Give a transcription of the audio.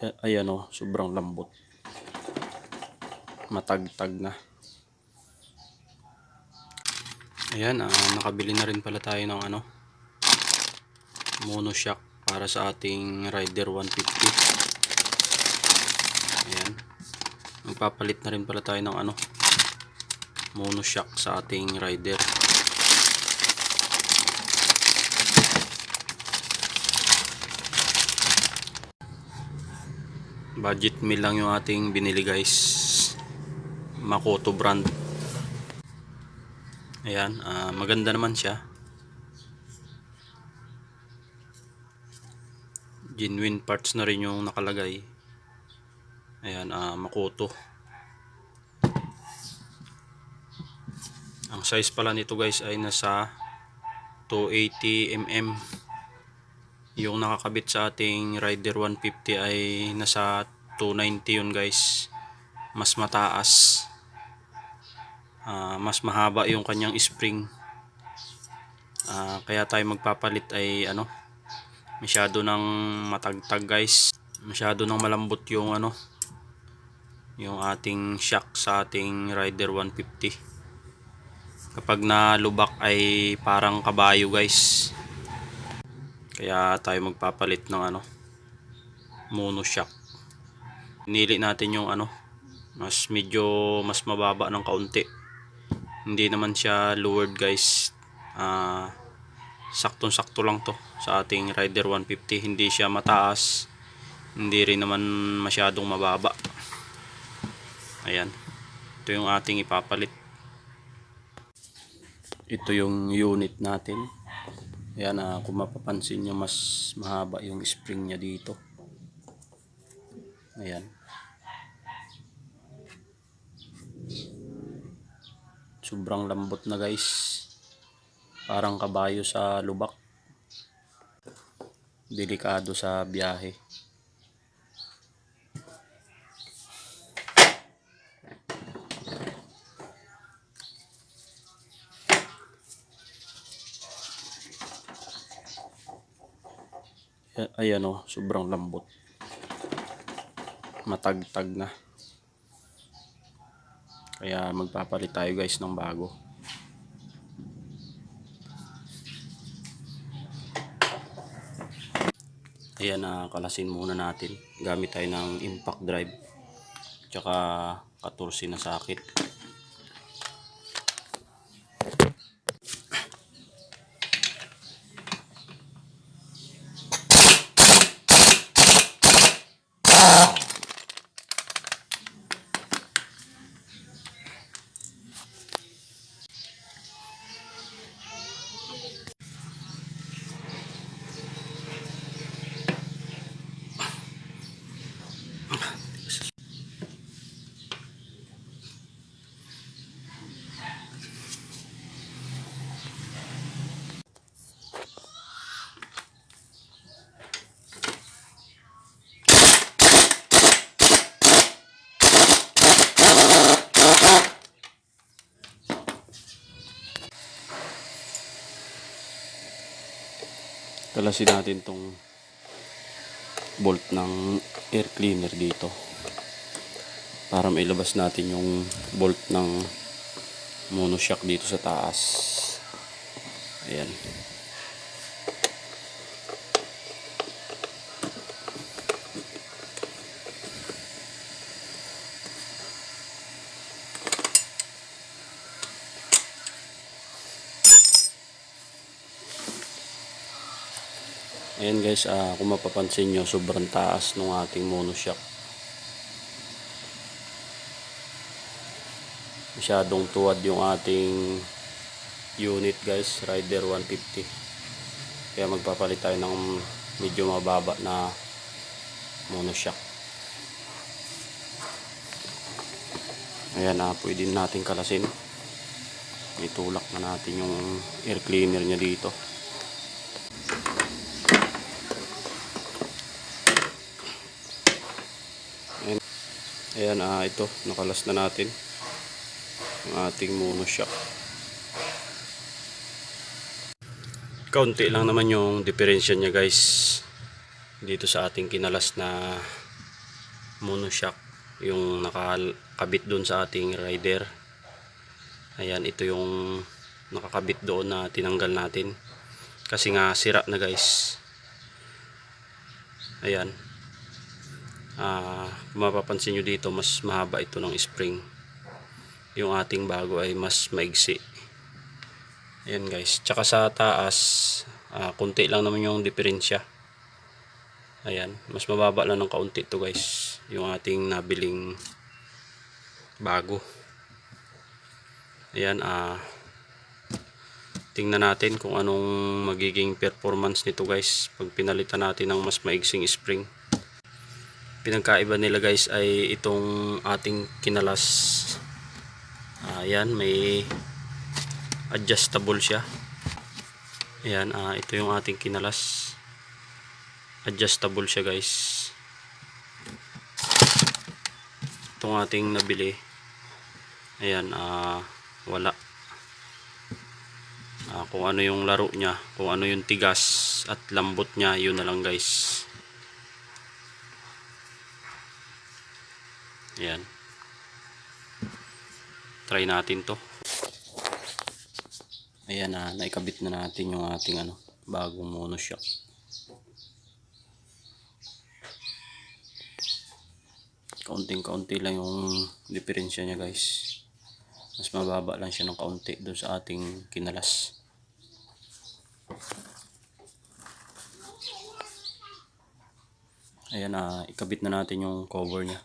Ayan o, sobrang lambot. Matagtag na. Ayan, nakabili na rin pala tayo ng monoshock para sa ating Rider 150. Ayan. Magpapalit na rin pala tayo ng monoshock sa ating Rider. Budget meal lang yung ating binili guys. Makoto brand. Ayan, maganda naman siya. Genuine parts na rin yung nakalagay. Ayan, Makoto. Ang size pala nito guys ay nasa 280 mm. Yung nakakabit sa ating Rider 150 ay nasa 290 yun guys. Mas mataas. Mas mahaba yung kanyang spring. Kaya tayo magpapalit ay masyado nang matagtag guys. Masyado nang malambot yung yung ating shock sa ating Rider 150. Kapag nalubak ay parang kabayo guys. Kaya tayo magpapalit ng monoshock. Pinili natin yung medyo mas mababa ng kaunti. Hindi naman siya lowered guys. Saktong-sakto lang to sa ating Rider 150. Hindi siya mataas, hindi rin naman masyadong mababa. Ayan, ito yung ating ipapalit. Ito yung unit natin. Ayan, kung mapapansin nyo, mas mahaba yung spring nya dito. Ayan, sobrang lambot na guys, parang kabayo sa lubak. Delikado sa biyahe. Ayan o, sobrang lambot. Matagtag na. Kaya magpapalit tayo guys ng bago. Ayan, kalasin muna natin. Gamit tayo ng impact drive. Tsaka 14 na sakit. Kalasin natin tong bolt ng air cleaner dito para mailabas natin yung bolt ng monoshock dito sa taas. Ayan. Ayan guys, kung mapapansin nyo, sobrang taas ng ating monoshock. Masyadong tuwad yung ating unit guys, Rider 150. Kaya magpapalit tayo ng medyo mababa na monoshock. Ayan, pwede natin kalasin. Itulak na natin yung air cleaner nya dito. Ayan, ito, nakalas na natin yung ating monoshock. Kaunti lang naman yung diferensya nya guys dito sa ating kinalas na monoshock yung nakakabit doon sa ating rider. Ayan, ito yung nakakabit doon na tinanggal natin kasi nga sira na guys. Ayan, kung mapapansin nyo dito, mas mahaba ito ng spring. Yung ating bago ay mas maigsi. Ayan guys, tsaka sa taas kunti lang naman yung diferensya. Ayan, mas mababa lang ng kaunti to guys, yung ating nabiling bago. Ayan, tingnan natin kung anong magiging performance nito guys pag pinalitan natin ng mas maigsing spring. Pinagkaiba nila guys ay itong ating kinalas. Ayan, may adjustable siya. Ayan, ito yung ating kinalas. Adjustable siya guys. Itong ating nabili, ayan, wala. Kung ano yung laro niya, kung ano yung tigas at lambot niya, yun na lang guys. Ayan, try natin to. Ayan, naikabit na natin yung ating bagong monoshock. Kaunting-kaunti lang yung diferensya niya guys. Mas mababa lang siya ng kaunti doon sa ating kinalas. Ayan, ikabit na natin yung cover niya.